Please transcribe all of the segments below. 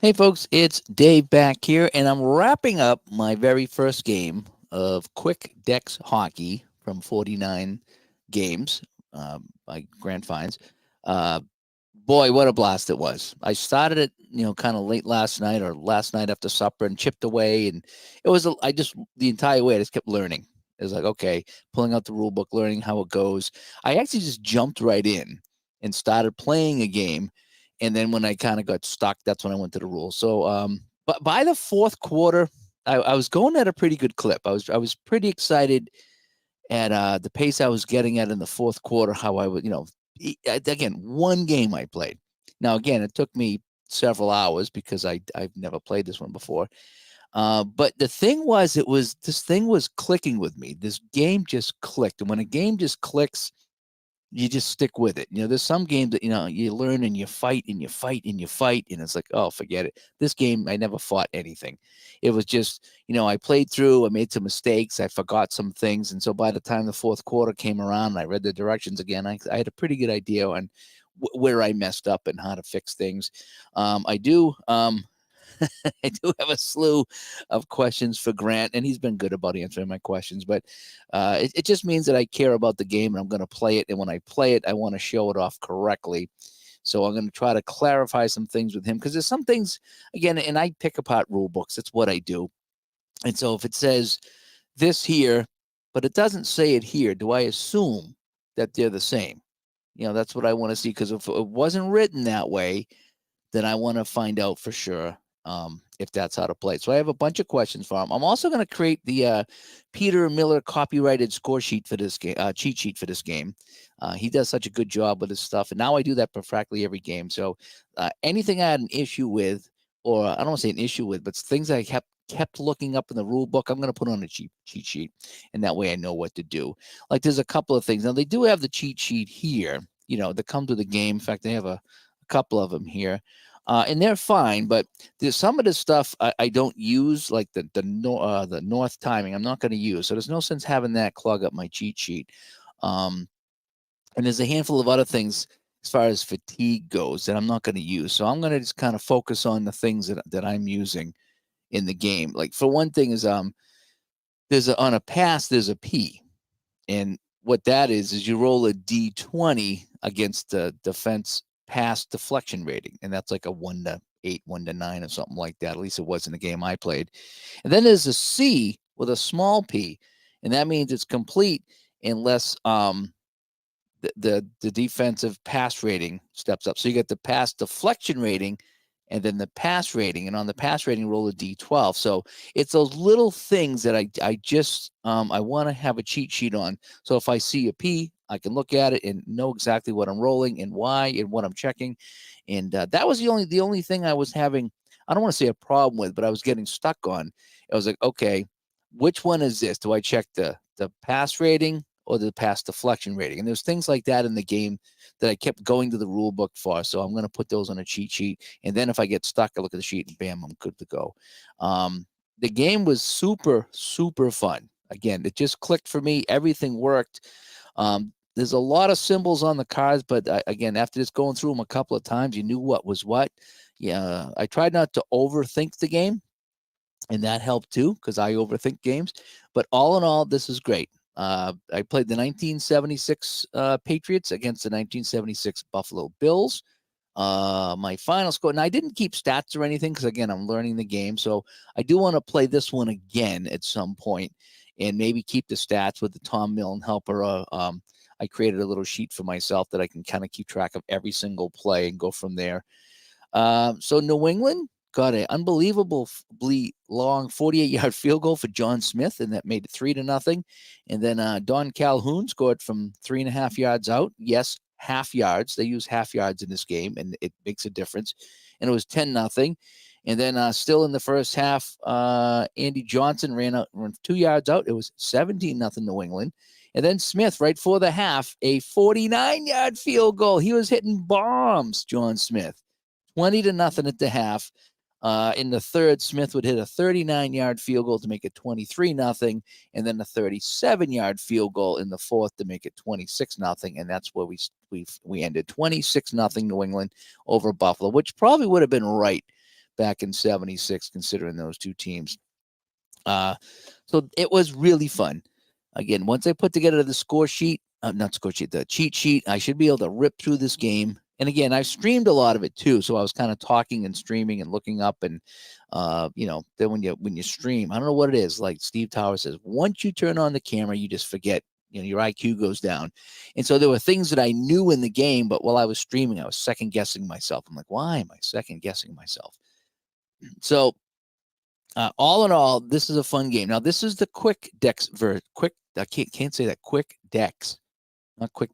Hey, folks, it's Dave back here, and I'm wrapping up my very first game of Quick Dex Hockey from 49 games by Grand Finds. Uh, Boy, what a blast it was. I started it, kind of late last night or last night after supper and chipped away. And I just, the entire way, I just kept learning. It was like, okay, pulling out the rule book, learning how it goes. I actually just jumped right in and started playing a game. And then when I kind of got stuck, that's when I went to the rules. But by the fourth quarter, I was going at a pretty good clip. I was pretty excited at the pace I was getting at in the fourth quarter. How I would, again, one game I played. Now, again, it took me several hours because I've never played this one before. But the thing was, this thing was clicking with me. This game just clicked, and when a game just clicks, you just stick with it. There's some games that you learn and you fight and you fight and you fight, and it's like, oh, forget it. This game, I never fought anything. It was just, I played through, I made some mistakes, I forgot some things, and so by the time the fourth quarter came around, and I read the directions again. I had a pretty good idea on where I messed up and how to fix things. I do. I do have a slew of questions for Grant, and he's been good about answering my questions. But it just means that I care about the game and I'm going to play it. And when I play it, I want to show it off correctly. So I'm going to try to clarify some things with him because there's some things, again, and I pick apart rule books. That's what I do. And so if it says this here, but it doesn't say it here, do I assume that they're the same? That's what I want to see, because if it wasn't written that way, then I want to find out for sure if that's how to play. So I have a bunch of questions for him. I'm also going to create the Peter Miller copyrighted score sheet for this game, cheat sheet for this game. He does such a good job with his stuff, and now I do that for practically every game. So anything I had an issue with, or I don't want to say an issue with, but things I kept looking up in the rule book, I'm going to put on a cheat sheet, and that way I know what to do. Like there's a couple of things. Now they do have the cheat sheet here, that come to the game. In fact, they have a couple of them here. And they're fine, but there's some of the stuff I don't use, like the north timing. I'm not going to use, so there's no sense having that clog up my cheat sheet. Um, and there's a handful of other things as far as fatigue goes that I'm not going to use. So I'm going to just kind of focus on the things that I'm using in the game. Like for one thing is on a pass there's a P, and what that is you roll a D20 against the defense pass deflection rating, and that's like a 1 to 8, 1 to 9, or something like that. At least it was in the game I played. And then there's a C with a small p, and that means it's complete unless the defensive pass rating steps up. So you get the pass deflection rating and then the pass rating. And on the pass rating, roll a D12. So it's those little things that I just I want to have a cheat sheet on. So if I see a P, I can look at it and know exactly what I'm rolling and why and what I'm checking. And that was the only thing I was having. I don't want to say a problem with, but I was getting stuck on. I was like, okay, which one is this? Do I check the pass rating or the pass deflection rating? And there's things like that in the game that I kept going to the rule book for. So I'm going to put those on a cheat sheet. And then if I get stuck, I look at the sheet and bam, I'm good to go. The game was super, super fun. Again, it just clicked for me. Everything worked. There's a lot of symbols on the cards, but again, after just going through them a couple of times, you knew what was what. Yeah, I tried not to overthink the game, and that helped too because I overthink games. But all in all, this is great. I played the 1976 Patriots against the 1976 Buffalo Bills. My final score, and I didn't keep stats or anything because again, I'm learning the game, so I do want to play this one again at some point and maybe keep the stats with the Tom Milne helper. I created a little sheet for myself that I can kind of keep track of every single play and go from there. So New England got an unbelievably long 48-yard field goal for John Smith, and that made it 3-0. And then Don Calhoun scored from 3.5 yards out. Yes, half yards. They use half yards in this game, and it makes a difference. And it was 10-0. And then still in the first half, Andy Johnson ran 2 yards out. It was 17-0 New England. And then Smith, right for the half, a 49-yard field goal. He was hitting bombs, John Smith. 20-0 at the half. In the third, Smith would hit a 39-yard field goal to make it 23-0, and then a 37-yard field goal in the fourth to make it 26-0, and that's where we ended 26-0 New England over Buffalo, which probably would have been right, back in 76, considering those two teams. So it was really fun. Again, once I put together the score sheet, not score sheet, the cheat sheet, I should be able to rip through this game. And again, I've streamed a lot of it too, so I was kind of talking and streaming and looking up, and then when you stream, I don't know what it is. Like Steve Tower says, once you turn on the camera, you just forget. Your IQ goes down. And so there were things that I knew in the game, but while I was streaming, I was second guessing myself. I'm like, why am I second guessing myself? So all in all, this is a fun game. Now, this is the quick decks I can't say that, quick decks, not quick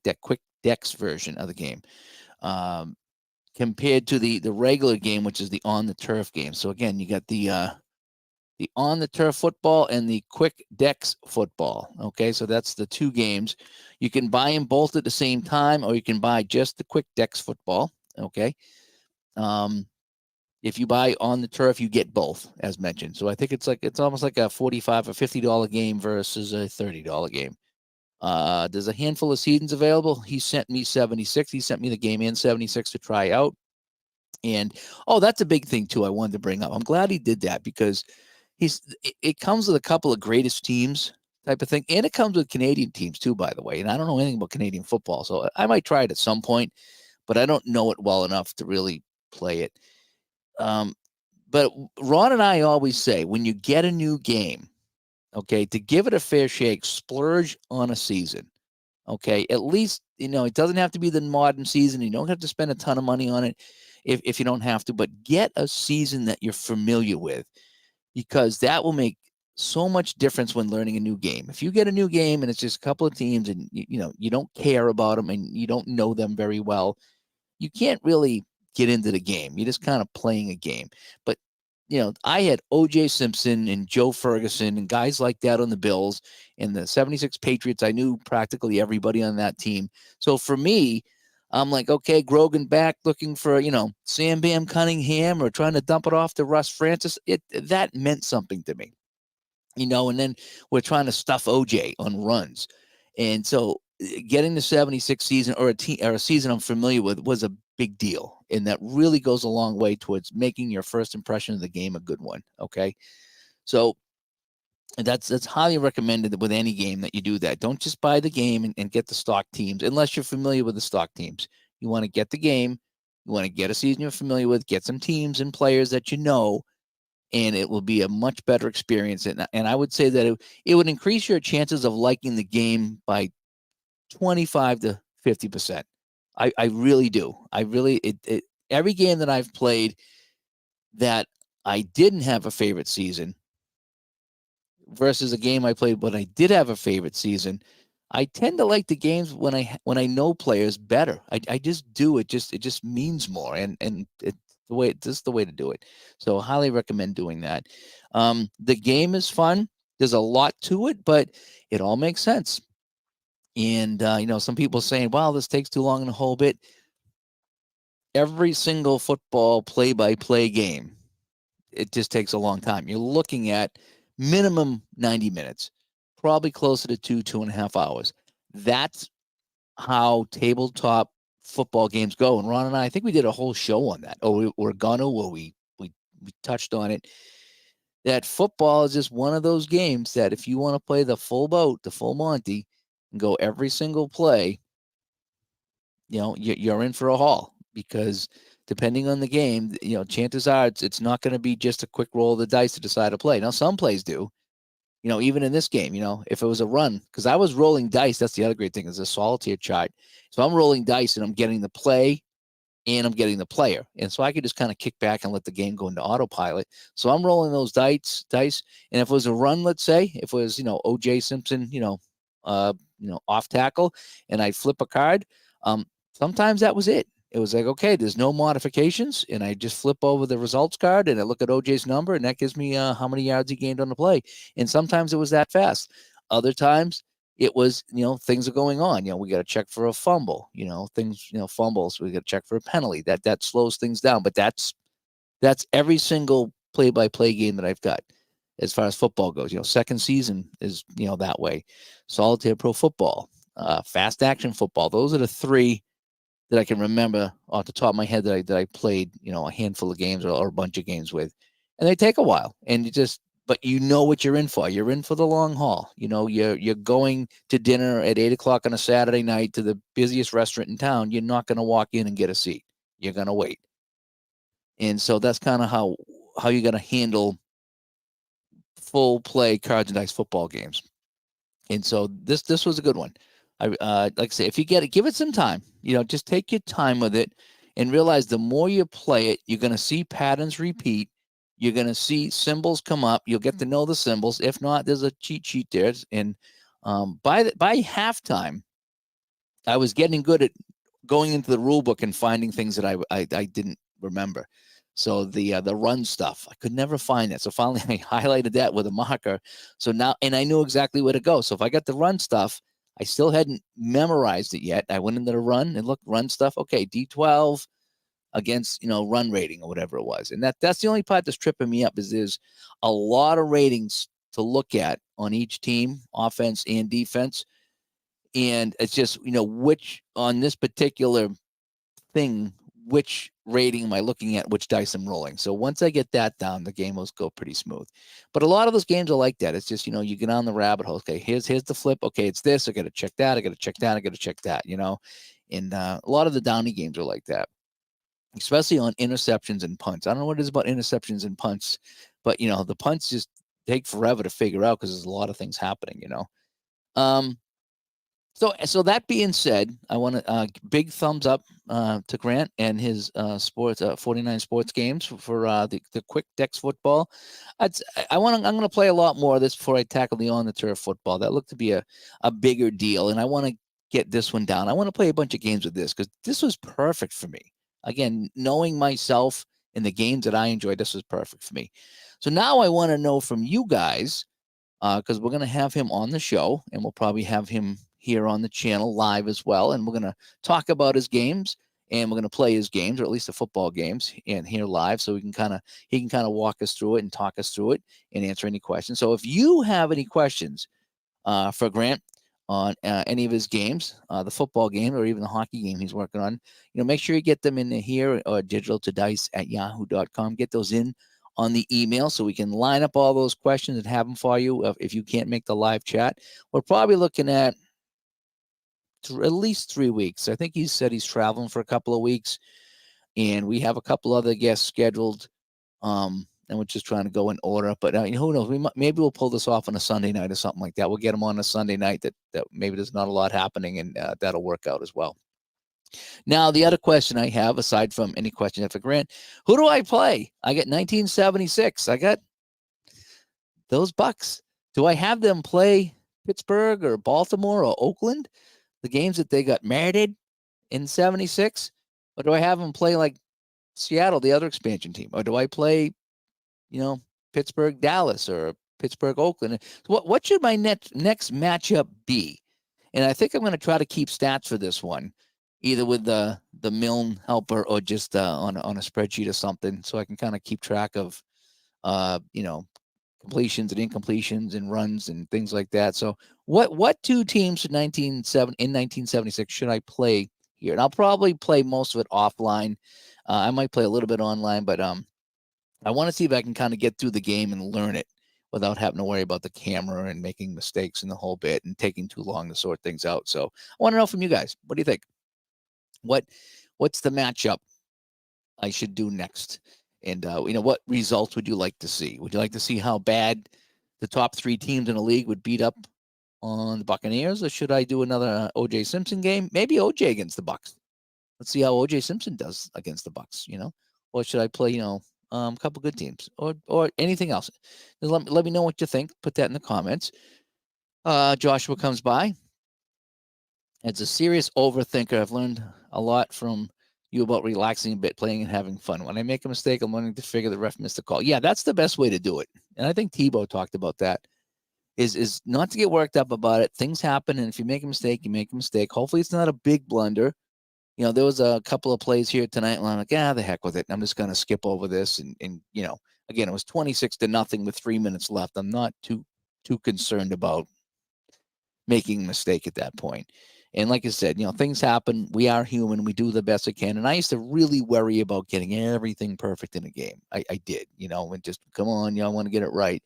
decks version of the game, compared to the regular game, which is the on the turf game. So again, you got the on the turf football and the quick decks football. Okay, so that's the two games. You can buy them both at the same time, or you can buy just the quick decks football. Okay. If you buy on the turf, you get both, as mentioned. So I think it's almost like a $45 or $50 game versus a $30 game. There's a handful of seasons available. He sent me 76. He sent me the game in 76 to try out. And that's a big thing too. I wanted to bring up. I'm glad he did that, because it comes with a couple of greatest teams type of thing, and it comes with Canadian teams too, by the way. And I don't know anything about Canadian football, so I might try it at some point, but I don't know it well enough to really play it. But Ron and I always say, when you get a new game, okay, to give it a fair shake, splurge on a season. Okay, at least, it doesn't have to be the modern season. You don't have to spend a ton of money on it if you don't have to, but get a season that you're familiar with, because that will make so much difference when learning a new game. If you get a new game and it's just a couple of teams, and you don't care about them and you don't know them very well, you can't really get into the game. You're just kind of playing a game. But I had O.J. Simpson and Joe Ferguson and guys like that on the Bills, and the 76 Patriots. I knew practically everybody on that team. So for me, I'm like, okay, Grogan back looking for, Sam Bam Cunningham, or trying to dump it off to Russ Francis. That meant something to me, and then we're trying to stuff OJ on runs. And so getting the 76 season, or a season I'm familiar with, was a big deal. And that really goes a long way towards making your first impression of the game a good one. Okay. So that's highly recommended with any game that you do that. Don't just buy the game and get the stock teams, unless you're familiar with the stock teams. You want to get the game. You want to get a season you're familiar with, get some teams and players that and it will be a much better experience. And I would say that it would increase your chances of liking the game by 25 to 50%. I really do. Every game that I've played that I didn't have a favorite season versus a game I played when I did have a favorite season, I tend to like the games when I know players better. I just do. It just means more, and it's the way to do it. So I highly recommend doing that. The game is fun. There's a lot to it, but it all makes sense. And some people saying, "Wow, this takes too long in a whole bit." Every single football play-by-play game, it just takes a long time. You're looking at minimum 90 minutes, probably closer to 2.5 hours. That's how tabletop football games go. And Ron and I think we did a whole show on that. We're gonna, where we touched on it. That football is just one of those games that if you want to play the full boat, the full Monty, and go every single play, you're in for a haul, because depending on the game, chances are it's not going to be just a quick roll of the dice to decide a play. Now, some plays do, even in this game, if it was a run, because I was rolling dice. That's the other great thing, is a solitaire chart. So I'm rolling dice and I'm getting the play and I'm getting the player. And so I could just kind of kick back and let the game go into autopilot. So I'm rolling those dice. And if it was a run, let's say, if it was, O.J. Simpson, off tackle, and I flip a card, sometimes that was it. It was like, okay, there's no modifications, and I just flip over the results card and I look at OJ's number, and that gives me how many yards he gained on the play. And sometimes it was that fast. Other times it was, things are going on. We got to check for a fumble. Fumbles. We got to check for a penalty. That slows things down. But that's every single play-by-play game that I've got as far as football goes. Second season is that way. Solitaire Pro Football, fast action football. Those are the three that I can remember off the top of my head that I played, a handful of games or a bunch of games with, and they take a while. And but you know what you're in for. You're in for the long haul. You're going to dinner at 8 o'clock on a Saturday night to the busiest restaurant in town. You're not going to walk in and get a seat. You're going to wait. And so that's kind of how you're going to handle full play cards and dice football games. And so this was a good one. Like I say, if you get it, give it some time. Just take your time with it, and realize the more you play it, you're going to see patterns repeat. You're going to see symbols come up. You'll get to know the symbols. If not, there's a cheat sheet there. And by halftime, I was getting good at going into the rule book and finding things that I didn't remember. So the run stuff, I could never find it. So finally I highlighted that with a marker. So now, and I knew exactly where to go. So if I got the run stuff, I still hadn't memorized it yet. I went into the run and looked, run stuff. Okay, D12 against, run rating or whatever it was. And that's the only part that's tripping me up, is there's a lot of ratings to look at on each team, offense and defense. And it's just, which on this particular thing, which rating am I looking at, which dice I'm rolling. So once I get that down, the game will go pretty smooth. But a lot of those games are like that. It's just, you get on the rabbit hole. Okay, here's the flip. Okay, it's this. I got to check that. I got to check that. I got to check that, And a lot of the Downey games are like that, especially on interceptions and punts. I don't know what it is about interceptions and punts, but, the punts just take forever to figure out because there's a lot of things happening, So that being said, I want to big thumbs up to Grant and his 49 sports games for the quick Dex football. I'm going to play a lot more of this before I tackle the on the turf football. That looked to be a bigger deal, and I want to get this one down. I want to play a bunch of games with this because this was perfect for me. Again, knowing myself and the games that I enjoy, this was perfect for me. So now I want to know from you guys, because we're going to have him on the show, and we'll probably have him here on the channel live as well. And we're going to talk about his games, and we're going to play his games, or at least the football games, and here live, so he can kind of walk us through it and talk us through it and answer any questions. So if you have any questions for Grant on any of his games, the football game or even the hockey game he's working on, make sure you get them in here or digitaltodice@yahoo.com. Get those in on the email so we can line up all those questions and have them for you. If you can't make the live chat, we're probably looking at at least 3 weeks. I think he said he's traveling for a couple of weeks, and we have a couple other guests scheduled. And we're just trying to go in order. But who knows? Maybe we'll pull this off on a Sunday night or something like that. We'll get him on a Sunday night that maybe there's not a lot happening, and that'll work out as well. Now, the other question I have, aside from any question for Grant, who do I play? I got 1976. I got those Bucks. Do I have them play Pittsburgh or Baltimore or Oakland, the games that they got merited in 76? Or do I have them play like Seattle, the other expansion team? Or do I play, Pittsburgh, Dallas, or Pittsburgh, Oakland? What should my next matchup be? And I think I'm going to try to keep stats for this one, either with the Milne helper or just on a spreadsheet or something, so I can kind of keep track of, completions and incompletions and runs and things like that. So what two teams in 1976 should I play here? And I'll probably play most of it offline. I might play a little bit online, but I want to see if I can kind of get through the game and learn it without having to worry about the camera and making mistakes in the whole bit and taking too long to sort things out. So I want to know from you guys, what do you think? What's the matchup I should do next? And, what results would you like to see? Would you like to see how bad the top 3 teams in the league would beat up on the Buccaneers? Or should I do another O.J. Simpson game? Maybe O.J. against the Bucs. Let's see how O.J. Simpson does against the Bucs, Or should I play, a couple good teams or anything else? Let me know what you think. Put that in the comments. Joshua comes by. It's a serious overthinker. I've learned a lot from you about relaxing a bit, playing and having fun. When I make a mistake, I'm learning to figure the ref missed the call. Yeah, that's the best way to do it. And I think Tebow talked about that. Is not to get worked up about it. Things happen, and if you make a mistake, you make a mistake. Hopefully, it's not a big blunder. There was a couple of plays here tonight where I'm like, the heck with it. I'm just going to skip over this. And again, it was 26-0 with 3 minutes left. I'm not too concerned about making a mistake at that point. And like I said, things happen. We are human. We do the best we can. And I used to really worry about getting everything perfect in a game. I did, and just come on, I want to get it right.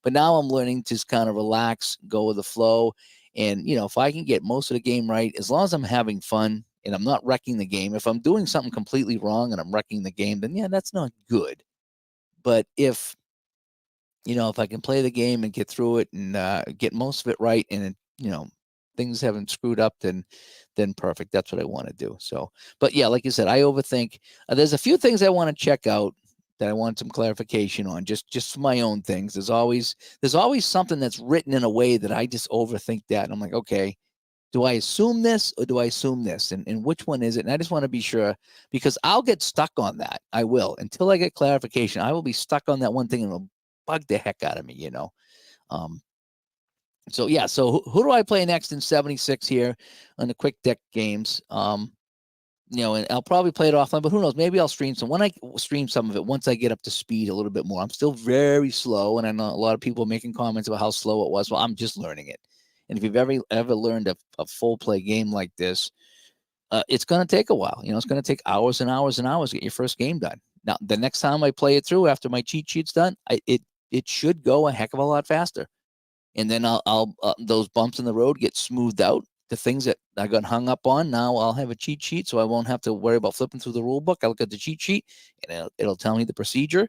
But now I'm learning to just kind of relax, go with the flow. And, if I can get most of the game right, as long as I'm having fun and I'm not wrecking the game, if I'm doing something completely wrong and I'm wrecking the game, then yeah, that's not good. But if I can play the game and get through it and get most of it right, and things haven't screwed up, then perfect. That's what I want to do. So, but yeah, like you said, I overthink. There's a few things I want to check out that I want some clarification on, just for my own things. There's always something that's written in a way that I just overthink that, and I'm like, okay, do I assume this or do I assume this? And which one is it? And I just want to be sure, because I'll get stuck on that. I will. Until I get clarification, I will be stuck on that one thing and it'll bug the heck out of me, So yeah, so who do I play next in 76 here on the quick deck games? And I'll probably play it offline, but who knows? Maybe I'll stream some. When I stream some of it, once I get up to speed a little bit more, I'm still very slow, and I know a lot of people making comments about how slow it was. Well, I'm just learning it. And if you've ever learned a full play game like this, it's going to take a while. It's going to take hours and hours and hours to get your first game done. Now, the next time I play it through after my cheat sheet's done, it should go a heck of a lot faster. And then I'll those bumps in the road get smoothed out. The things that I got hung up on, now I'll have a cheat sheet, so I won't have to worry about flipping through the rule book. I look at the cheat sheet, and it'll tell me the procedure.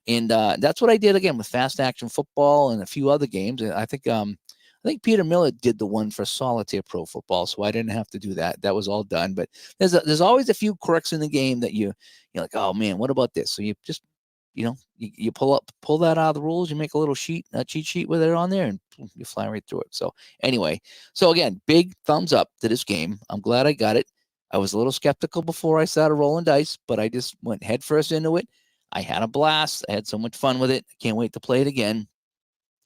And that's what I did again with Fast Action Football and a few other games. And I think Peter Miller did the one for Solitaire Pro Football, so I didn't have to do that. That was all done. But there's always a few quirks in the game that you're like, oh man, what about this? So you just you pull that out of the rules, you make a little cheat sheet with it on there, and you fly right through it. So anyway, so again, big thumbs up to this game. I'm glad I got it. I was a little skeptical before I started rolling dice, but I just went headfirst into it. I had a blast. I had so much fun with it. I can't wait to play it again,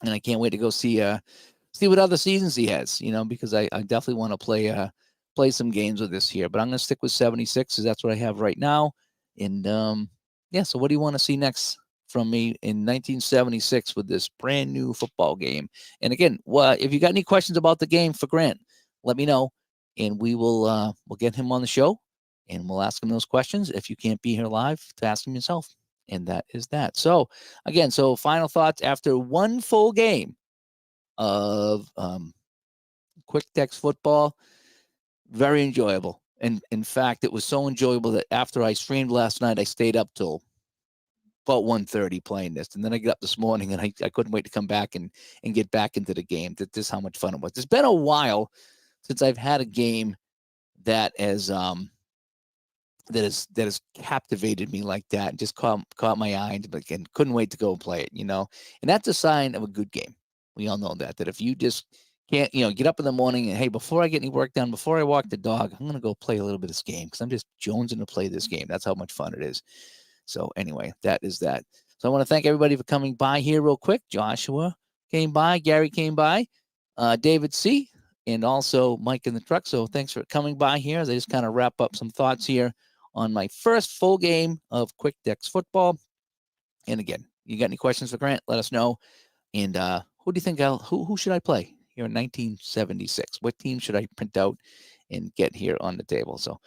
and I can't wait to go see what other seasons he has. Because I definitely want to play some games with this here. But I'm going to stick with 76 because that's what I have right now. And yeah, so what do you want to see next from me in 1976 with this brand new football game? And again, if you got any questions about the game for Grant, let me know, and we'll get him on the show, and we'll ask him those questions. If you can't be here live, to ask him yourself. And that is that. So again, final thoughts after one full game of Quick Decks football. Very enjoyable. And in fact, it was so enjoyable that after I streamed last night, I stayed up till about 1:30 playing this. And then I got up this morning and I couldn't wait to come back and get back into the game. This is how much fun it was. It's been a while since I've had a game that has captivated me like that and just caught my eye and couldn't wait to go and play it, And that's a sign of a good game. We all know that if you just can't, get up in the morning and, hey, before I get any work done, before I walk the dog, I'm going to go play a little bit of this game because I'm just jonesing to play this game. That's how much fun it is. So anyway, that is that. So I want to thank everybody for coming by here real quick. Joshua came by, Gary came by, David C., and also Mike in the truck. So thanks for coming by here as I just kind of wrap up some thoughts here on my first full game of Quick Decks football. And again, you got any questions for Grant, let us know. And who do you think who should I play here in 1976? What team should I print out and get here on the table? So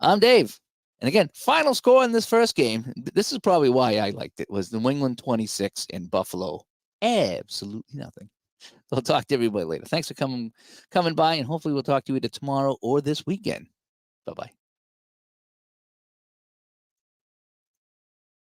I'm Dave. And again, final score in this first game, this is probably why I liked it, was New England 26 and Buffalo absolutely nothing. So I'll talk to everybody later. Thanks for coming by, and hopefully we'll talk to you either tomorrow or this weekend. Bye-bye.